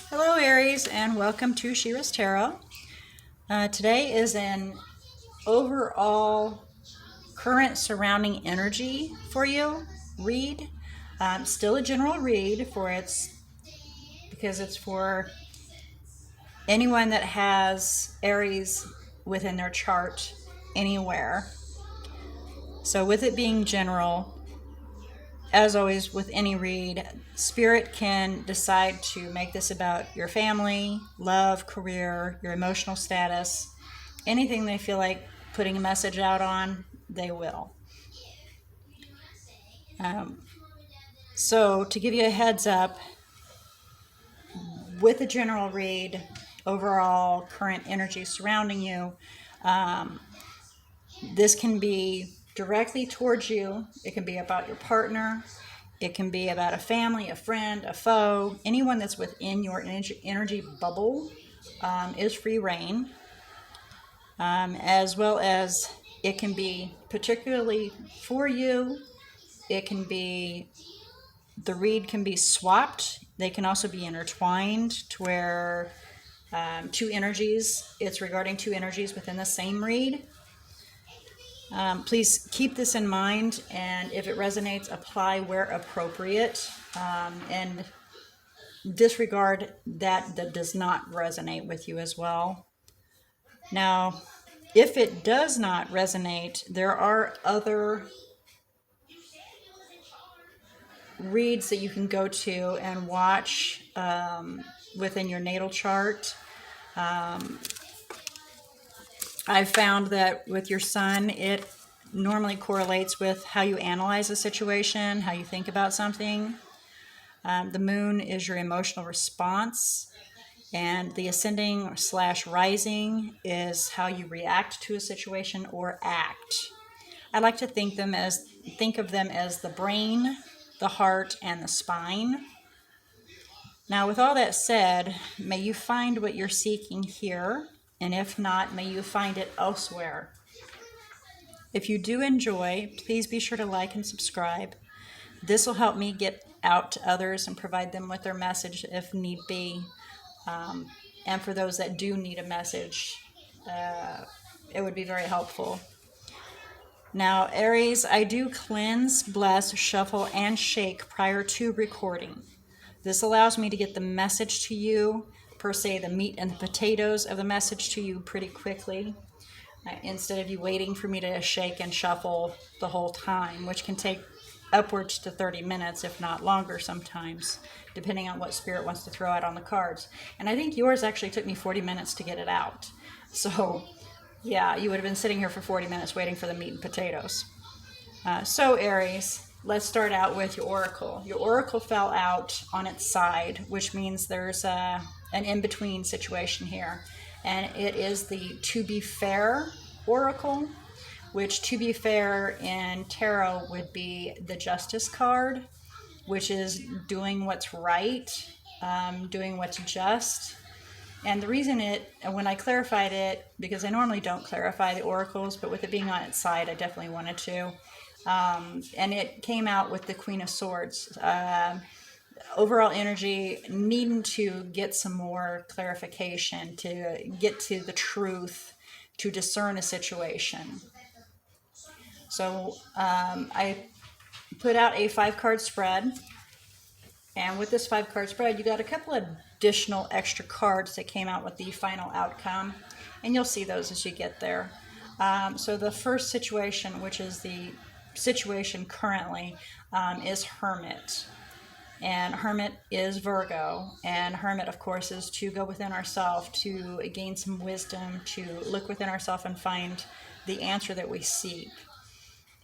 Hello, Aries, and welcome to She-ruhz Tarot. Today is an overall current surrounding energy for you read. Still a general read because it's for anyone that has Aries within their chart anywhere. So with it being general, as always with any read, Spirit can decide to make this about your family, love, career, your emotional status, anything they feel like putting a message out on, they will. Um, so to give you a heads up, with a general read, overall current energy surrounding you, um, this can be directly towards you. It can be about your partner. It can be about a family, a friend, a foe, anyone that's within your energy bubble is free reign, as well as it can be particularly for you. It can be, the read can be swapped. They can also be intertwined to where two energies, it's regarding two energies within the same read. Please keep this in mind, and if it resonates, apply where appropriate, and disregard that does not resonate with you as well. Now, if it does not resonate, there are other reads that you can go to and watch within your natal chart. I've found that with your sun, it normally correlates with how you analyze a situation, how you think about something. The moon is your emotional response, and the ascending/rising is how you react to a situation or act. I like to think of them as the brain, the heart, and the spine. Now, with all that said, may you find what you're seeking here, and if not, may you find it elsewhere. If you do enjoy, please be sure to like and subscribe. This will help me get out to others and provide them with their message if need be. And for those that do need a message, it would be very helpful. Now, Aries, I do cleanse, bless, shuffle, and shake prior to recording. This allows me to get the message to you, per se, the meat and the potatoes of the message to you pretty quickly, instead of you waiting for me to shake and shuffle the whole time, which can take upwards to 30 minutes, if not longer sometimes, depending on what Spirit wants to throw out on the cards. And I think yours actually took me 40 minutes to get it out. So, yeah, you would have been sitting here for 40 minutes waiting for the meat and potatoes. So, Aries, let's start out with your oracle. Your oracle fell out on its side, which means there's an in-between situation here. And it is the to be fair oracle, which, to be fair, in tarot would be the Justice card, which is doing what's right, doing what's just. And the reason when I clarified it, because I normally don't clarify the oracles, but with it being on its side, I definitely wanted to. And it came out with the Queen of Swords. Overall energy needing to get some more clarification, to get to the truth, to discern a situation. So I put out a 5-card spread, and with this 5-card spread, you got a couple of additional extra cards that came out with the final outcome, and you'll see those as you get there. So the first situation, which is the situation currently, is Hermit. And Hermit is Virgo, and Hermit, of course, is to go within ourselves, to gain some wisdom, to look within ourselves and find the answer that we seek.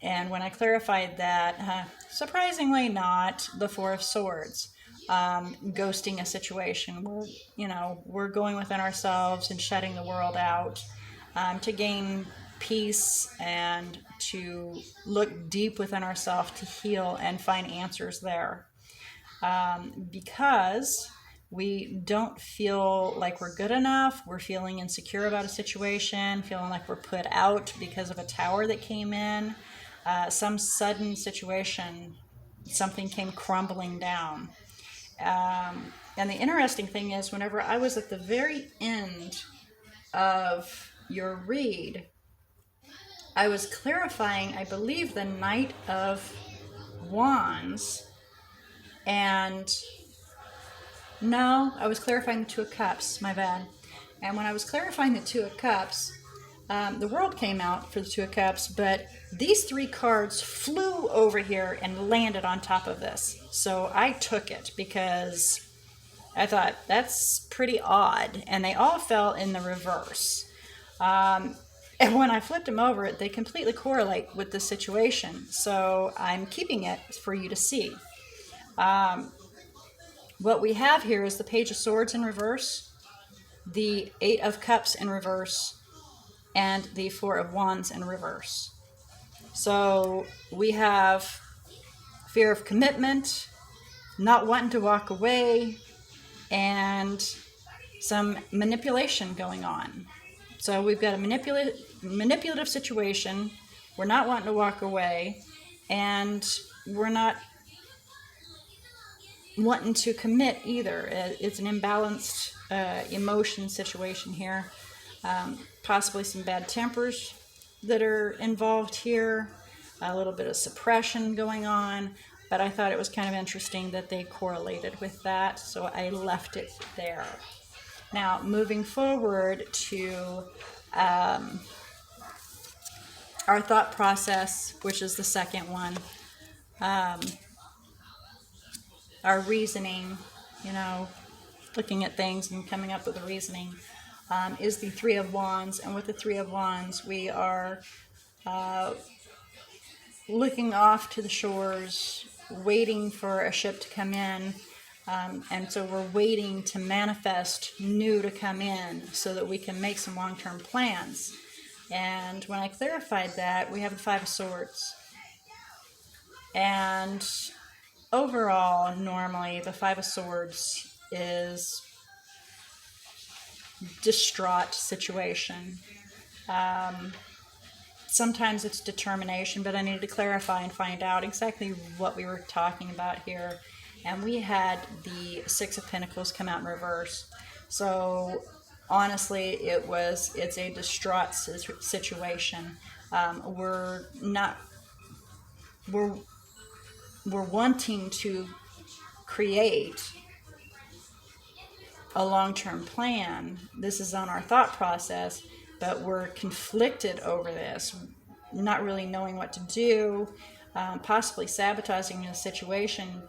And when I clarified that, surprisingly not the Four of Swords, ghosting a situation. We're going within ourselves and shutting the world out to gain peace and to look deep within ourselves to heal and find answers there. Because we don't feel like we're good enough, we're feeling insecure about a situation, feeling like we're put out because of a tower that came in, some sudden situation, something came crumbling down. And the interesting thing is, whenever I was at the very end of your read, I was clarifying, I believe, the Knight of Wands, and no, I was clarifying the Two of Cups, my bad. And when I was clarifying the Two of Cups, the World came out for the Two of Cups, but these three cards flew over here and landed on top of this. So I took it because I thought that's pretty odd, and they all fell in the reverse. And when I flipped them over, they completely correlate with the situation. So I'm keeping it for you to see. What we have here is the Page of Swords in reverse, the Eight of Cups in reverse, and the Four of Wands in reverse. So we have fear of commitment, not wanting to walk away, and some manipulation going on. So we've got a manipulative situation. We're not wanting to walk away, and we're not wanting to commit either. It's an imbalanced emotion situation here. Possibly some bad tempers that are involved here, a little bit of suppression going on, but I thought it was kind of interesting that they correlated with that, so I left it there. Now, moving forward to our thought process, which is the second one, our reasoning, looking at things and coming up with a reasoning, is the Three of Wands. And with the Three of Wands, we are looking off to the shores, waiting for a ship to come in. And so we're waiting to manifest new to come in so that we can make some long-term plans. And when I clarified that, we have the Five of Swords. And overall, normally, the Five of Swords is distraught situation. Sometimes it's determination, but I needed to clarify and find out exactly what we were talking about here. And we had the Six of Pentacles come out in reverse. So honestly, it's a distraught situation. We're wanting to create a long-term plan. This is on our thought process, but we're conflicted over this, not really knowing what to do, possibly sabotaging the situation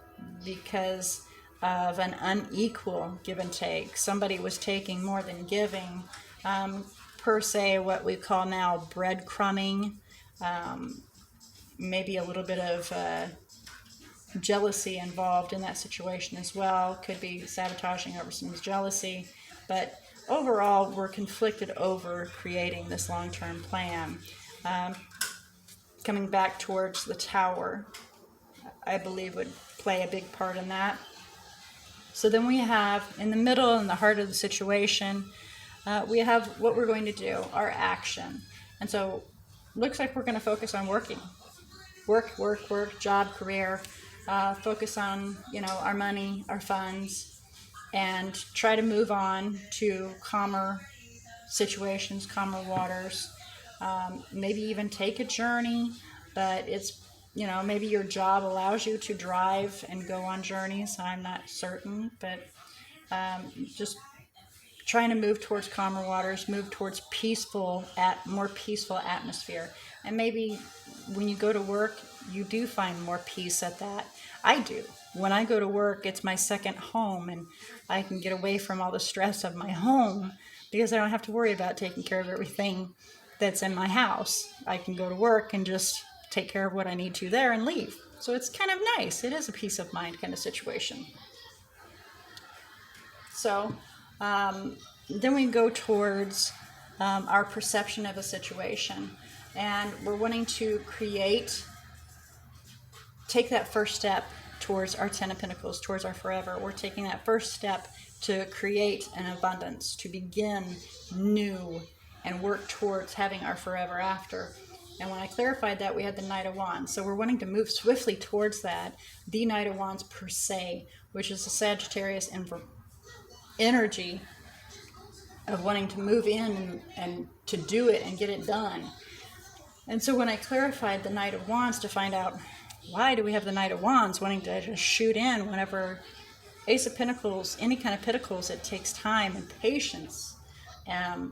because of an unequal give and take. Somebody was taking more than giving, per se, what we call now breadcrumbing, maybe a little bit of jealousy involved in that situation as well. Could be sabotaging over some jealousy, but overall we're conflicted over creating this long-term plan. Coming back towards the Tower, I believe, would play a big part in that. So then we have in the middle, in the heart of the situation, we have what we're going to do, our action. And so looks like we're going to focus on working. Work, job, career. Focus on, our money, our funds, and try to move on to calmer situations, calmer waters. Maybe even take a journey, but it's, maybe your job allows you to drive and go on journeys. I'm not certain, but just trying to move towards calmer waters, move towards more peaceful atmosphere. And maybe when you go to work, you do find more peace at that. I do. When I go to work, it's my second home, and I can get away from all the stress of my home because I don't have to worry about taking care of everything that's in my house. I can go to work and just take care of what I need to there and leave. So it's kind of nice. It is a peace of mind kind of situation. So then we go towards our perception of a situation, and we're wanting to take that first step towards our Ten of Pentacles, towards our forever. We're taking that first step to create an abundance, to begin new and work towards having our forever after. And when I clarified that, we had the Knight of Wands. So we're wanting to move swiftly towards that. The Knight of Wands per se which is the Sagittarius energy of wanting to move in and to do it and get it done. And so when I clarified the Knight of Wands to find out why do we have the Knight of Wands wanting to just shoot in whenever Ace of Pentacles, any kind of Pentacles, it takes time and patience.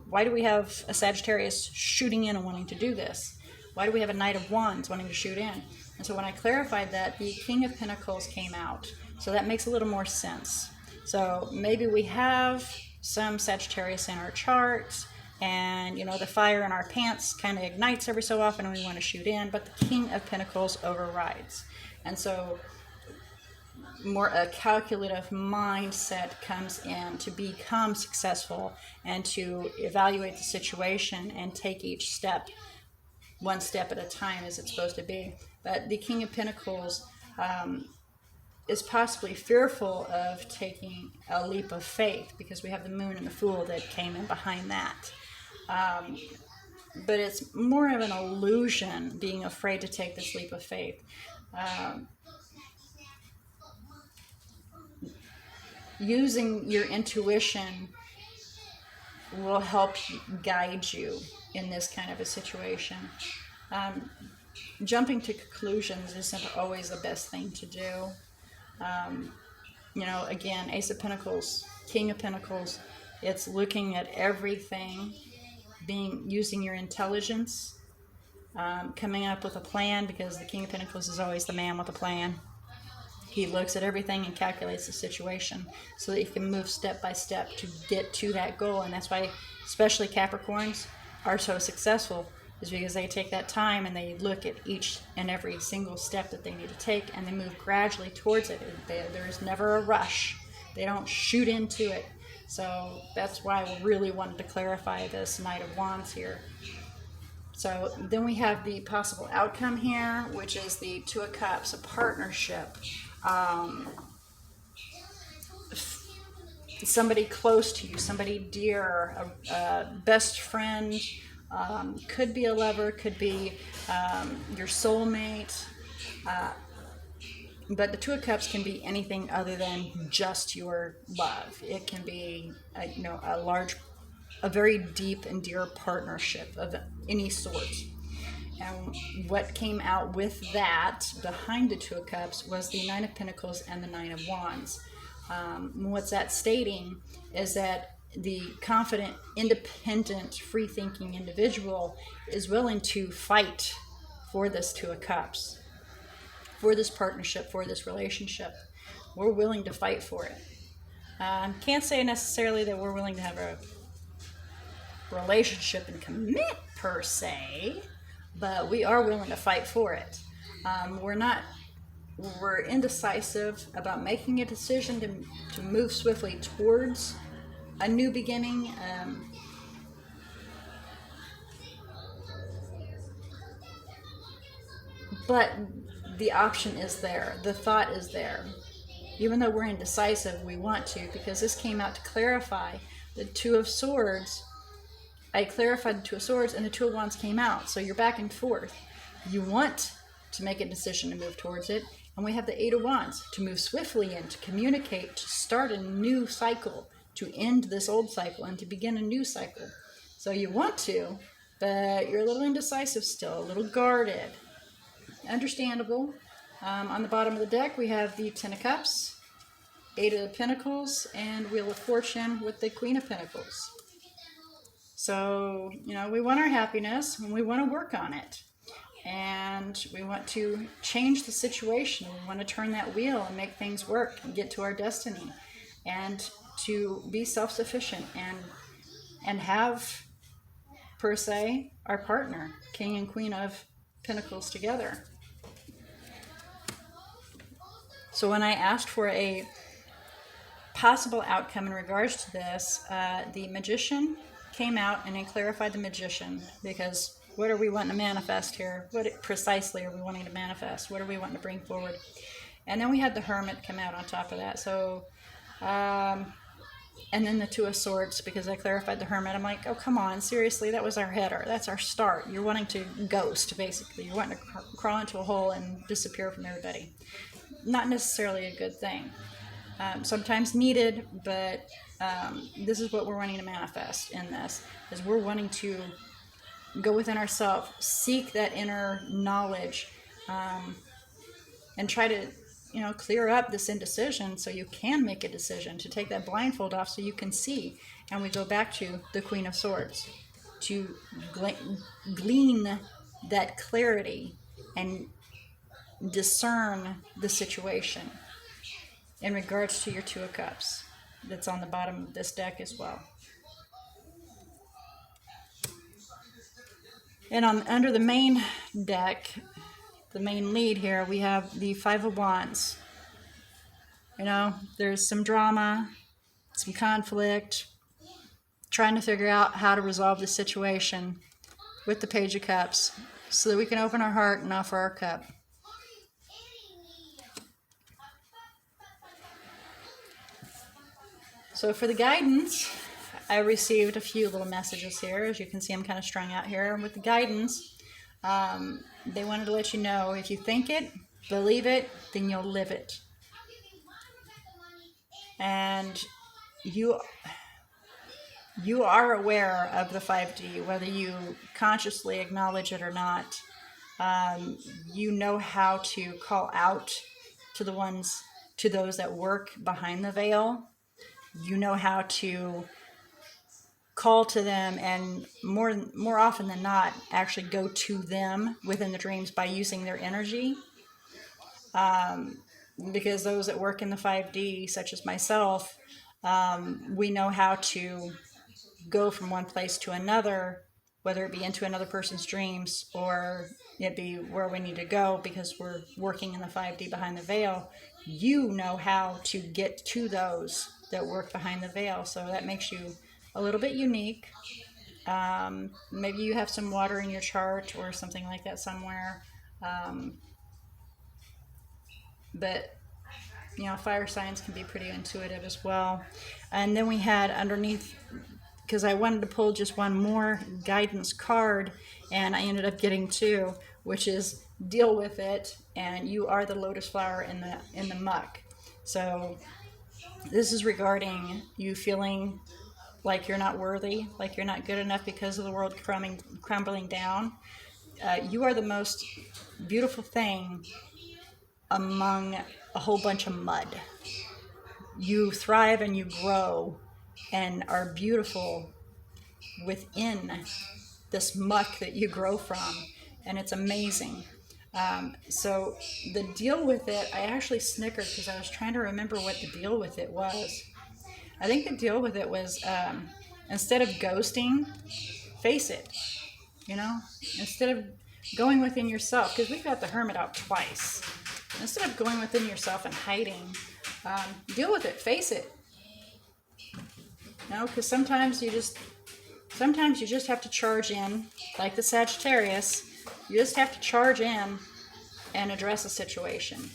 Why do we have a Sagittarius shooting in and wanting to do this? Why do we have a Knight of Wands wanting to shoot in? And so when I clarified that, the King of Pentacles came out. So that makes a little more sense. So maybe we have some Sagittarius in our charts, and the fire in our pants kind of ignites every so often and we want to shoot in, but the King of Pentacles overrides. And so more a calculative mindset comes in to become successful and to evaluate the situation and take each step one step at a time as it's supposed to be. But the King of Pentacles is possibly fearful of taking a leap of faith because we have the Moon and the Fool that came in behind that. But it's more of an illusion, being afraid to take this leap of faith. Using your intuition will help guide you in this kind of a situation. Jumping to conclusions isn't always the best thing to do. Again, Ace of Pentacles, King of Pentacles, it's looking at everything, using your intelligence, coming up with a plan, because the King of Pentacles is always the man with a plan. He looks at everything and calculates the situation so that he can move step by step to get to that goal. And that's why especially Capricorns are so successful, is because they take that time and they look at each and every single step that they need to take, and they move gradually towards it. There's never a rush. They don't shoot into it. So that's why I really wanted to clarify this Knight of Wands here. So then we have the possible outcome here, which is the Two of Cups, a partnership. Somebody close to you, somebody dear, a best friend, could be a lover, could be your soulmate, but the Two of Cups can be anything other than just your love. It can be a very deep and dear partnership of any sort. And what came out with that behind the Two of Cups was the Nine of Pentacles and the Nine of Wands. What's that stating is that the confident, independent, free-thinking individual is willing to fight for this Two of Cups, for this partnership, for this relationship. We're willing to fight for it. Can't say necessarily that we're willing to have a relationship and commit per se, but we are willing to fight for it. We're indecisive about making a decision to move swiftly towards a new beginning. But the option is there. The thought is there. Even though we're indecisive, we want to, because this came out to clarify the Two of Swords. I clarified the Two of Swords and the Two of Wands came out. So you're back and forth. You want to make a decision to move towards it. And we have the Eight of Wands to move swiftly in, to communicate, to start a new cycle, to end this old cycle and to begin a new cycle. So you want to, but you're a little indecisive still, a little guarded. Understandable. On the bottom of the deck, we have the Ten of Cups, Eight of Pentacles, and Wheel of Fortune with the Queen of Pentacles. So, we want our happiness and we want to work on it. And we want to change the situation. We want to turn that wheel and make things work and get to our destiny. And to be self-sufficient and have, per se, our partner, King and Queen of Pentacles together. So when I asked for a possible outcome in regards to this, the Magician came out and it clarified the Magician, because what are we wanting to manifest here? What precisely are we wanting to manifest? What are we wanting to bring forward? And then we had the Hermit come out on top of that. So, and then the Two of Swords, because I clarified the Hermit. I'm like, oh, come on, seriously, that was our header. That's our start. You're wanting to ghost, basically. You're wanting to crawl into a hole and disappear from everybody. Not necessarily a good thing. sometimes needed, but this is what we're wanting to manifest in this, is we're wanting to go within ourselves, seek that inner knowledge, and try to, clear up this indecision so you can make a decision, to take that blindfold off so you can see. And we go back to the Queen of Swords, to glean that clarity and discern the situation in regards to your Two of Cups that's on the bottom of this deck as well. And under the main deck, the main lead here, we have the Five of Wands. There's some drama, some conflict, trying to figure out how to resolve the situation with the Page of Cups so that we can open our heart and offer our cup. So for the guidance, I received a few little messages here. As you can see, I'm kind of strung out here. And with the guidance, they wanted to let you know, if you think it, believe it, then you'll live it. And you are aware of the 5D, whether you consciously acknowledge it or not. You know how to call out to those that work behind the veil. You know how to call to them, and more often than not, actually go to them within the dreams by using their energy. Because those that work in the 5D, such as myself, we know how to go from one place to another, whether it be into another person's dreams or it be where we need to go because we're working in the 5D behind the veil. You know how to get to those that work behind the veil, so that makes you a little bit unique. Maybe you have some water in your chart or something like that somewhere. But fire signs can be pretty intuitive as well. And then we had underneath, because I wanted to pull just one more guidance card, and I ended up getting two, which is deal with it, and you are the lotus flower in the muck. So this is regarding you feeling like you're not worthy, like you're not good enough because of the world crumbling down. You are the most beautiful thing among a whole bunch of mud. You thrive and you grow and are beautiful within this muck that you grow from, and it's amazing. So the deal with it, I actually snickered because I was trying to remember what the deal with it was. I think the deal with it was, instead of ghosting, face it. Instead of going within yourself, because we've got the Hermit out twice. Instead of going within yourself and hiding, deal with it, face it. Because sometimes you just have to charge in, like the Sagittarius. You just have to charge in and address a situation.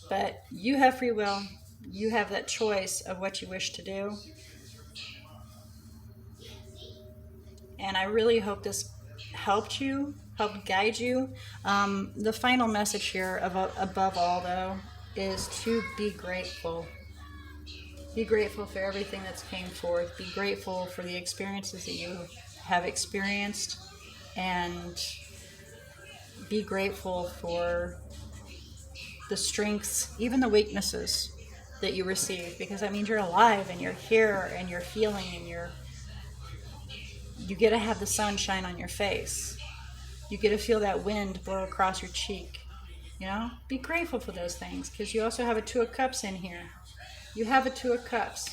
But you have free will. You have that choice of what you wish to do. And I really hope this helped guide you. The final message here, above all, though, is to be grateful. Be grateful for everything that's came forth. Be grateful for the experiences that you have experienced. And be grateful for the strengths, even the weaknesses that you receive, because that means you're alive and you're here and you're feeling and you get to have the sun shine on your face. You get to feel that wind blow across your cheek. Be grateful for those things, because you also have a Two of Cups in here. You have a Two of Cups.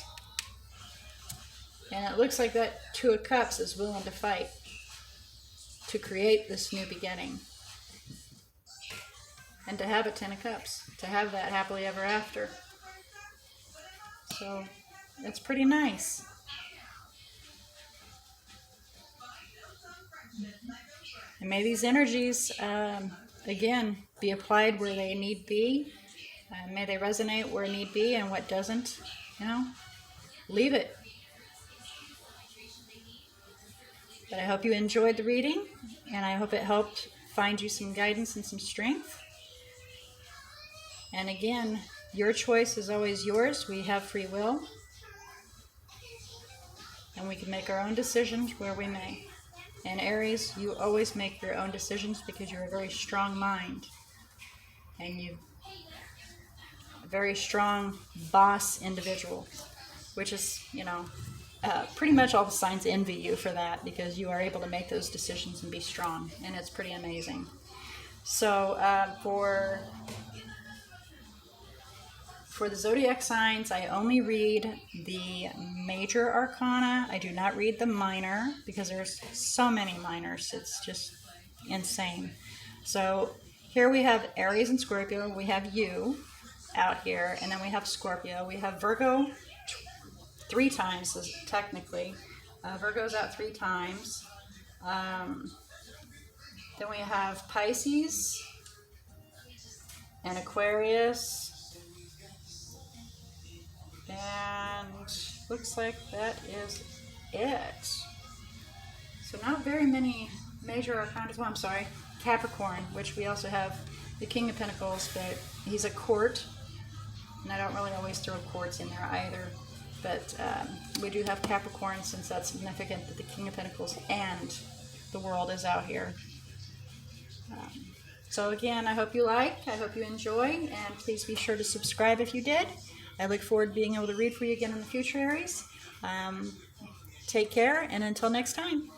And it looks like that Two of Cups is willing to fight to create this new beginning. And to have a Ten of Cups, to have that happily ever after. So, it's pretty nice. And may these energies, again, be applied where they need be. May they resonate where need be, and what doesn't, leave it. But I hope you enjoyed the reading, and I hope it helped find you some guidance and some strength. And again, your choice is always yours. We have free will. And we can make our own decisions where we may. And Aries, you always make your own decisions because you're a very strong mind. And you're a very strong boss individual, which is, pretty much all the signs envy you for that because you are able to make those decisions and be strong. And it's pretty amazing. So for the zodiac signs, I only read the major arcana. I do not read the minor because there's so many minors. It's just insane. So here we have Aries and Scorpio. We have you out here, and then we have Scorpio. We have Virgo 3 times, technically. Virgo's out 3 times. Then we have Pisces and Aquarius. And looks like that is it. So not very many major arcana. Well, I'm sorry, Capricorn, which we also have the King of Pentacles, but he's a court. And I don't really always throw courts in there either. But we do have Capricorn since that's significant that the King of Pentacles and the world is out here. So again, I hope you I hope you enjoy, and please be sure to subscribe if you did. I look forward to being able to read for you again in the future, Aries. Take care, and until next time.